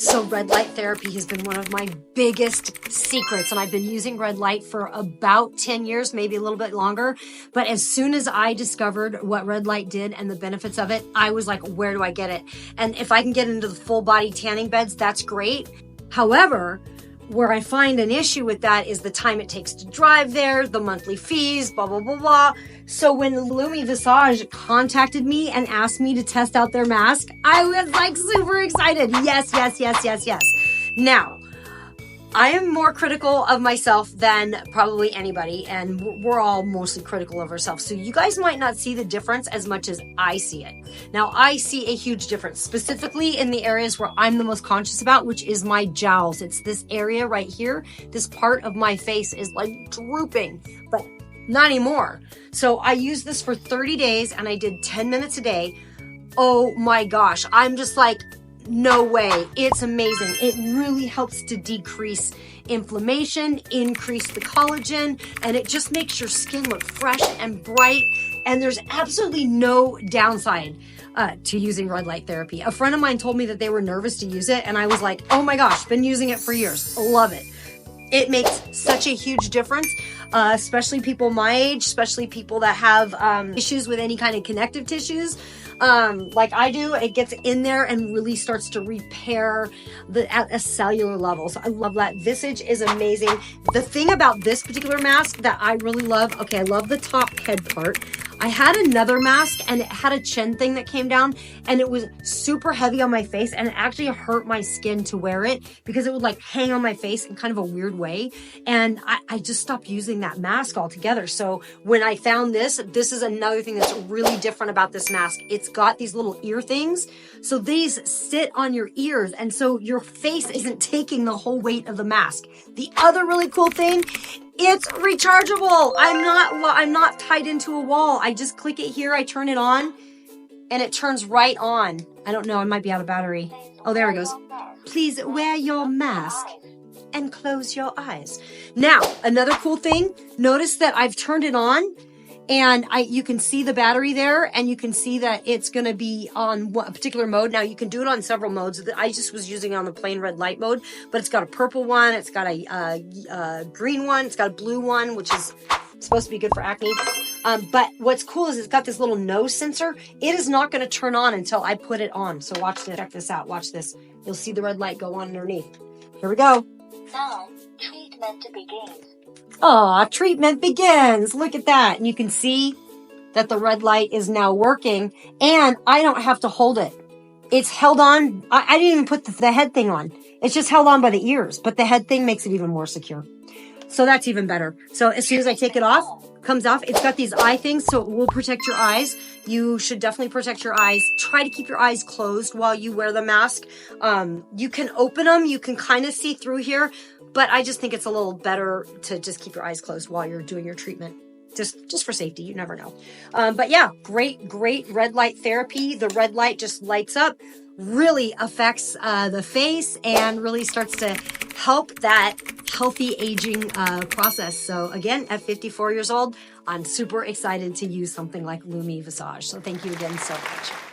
So red light therapy has been one of my biggest secrets, and I've been using red light for about 10 years, maybe a little bit longer. But as soon as I discovered what red light did and the benefits of it, I was like, where do I get it? And if I can get into the full body tanning beds, that's great. However, where I find an issue with that is the time it takes to drive there, the monthly fees, blah, blah, blah, blah. So when Lumi Visage contacted me and asked me to test out their mask, I was like super excited. Yes, yes, yes, yes, yes. Now, I am more critical of myself than probably anybody, and we're all mostly critical of ourselves. So you guys might not see the difference as much as I see it. Now, I see a huge difference, specifically in the areas where I'm the most conscious about, which is my jowls. It's this area right here. This part of my face is like drooping, but not anymore. So I used this for 30 days and I did 10 minutes a day. Oh my gosh. I'm just like, no way. It's amazing. It really helps to decrease inflammation, increase the collagen, and it just makes your skin look fresh and bright. And there's absolutely no downside to using red light therapy. A friend of mine told me that they were nervous to use it, and I was like, oh my gosh, been using it for years. Love it. It makes such a huge difference, especially people my age, especially people that have issues with any kind of connective tissues. Like I do, it gets in there and really starts to repair at a cellular level. So I love that. Visage is amazing. The thing about this particular mask that I really love, okay, I love the top head part. I had another mask and it had a chin thing that came down and it was super heavy on my face, and it actually hurt my skin to wear it because it would like hang on my face in kind of a weird way. And I just stopped using that mask altogether. So when I found this is another thing that's really different about this mask. It's got these little ear things. So these sit on your ears, and so your face isn't taking the whole weight of the mask. The other really cool thing, it's rechargeable. I'm not tied into a wall. I just click it here, I turn it on, and it turns right on. I don't know, I might be out of battery. Oh, there it goes. Please wear your mask and close your eyes. Now, another cool thing, notice that I've turned it on, and you can see the battery there, and you can see that it's going to be on a particular mode. Now, you can do it on several modes. I just was using it on the plain red light mode, but it's got a purple one, it's got a green one, it's got a blue one, which is supposed to be good for acne. But what's cool is it's got this little nose sensor. It is not going to turn on until I put it on. So watch this. Check this out. Watch this. You'll see the red light go on underneath. Here we go. Now, treatment begins. Aw, treatment begins. Look at that. And you can see that the red light is now working, and I don't have to hold it. It's held on. I didn't even put the head thing on. It's just held on by the ears, but the head thing makes it even more secure. So that's even better. So as soon as I take it off, comes off, it's got these eye things, so it will protect your eyes. You should definitely protect your eyes. Try to keep your eyes closed while you wear the mask. You can open them. You can kind of see through here, but I just think it's a little better to just keep your eyes closed while you're doing your treatment. Just for safety, you never know. But yeah, great red light therapy. The red light just lights up, really affects the face, and really starts to help that healthy aging process. So again, at 54 years old, I'm super excited to use something like Lumi Visage. So thank you again so much.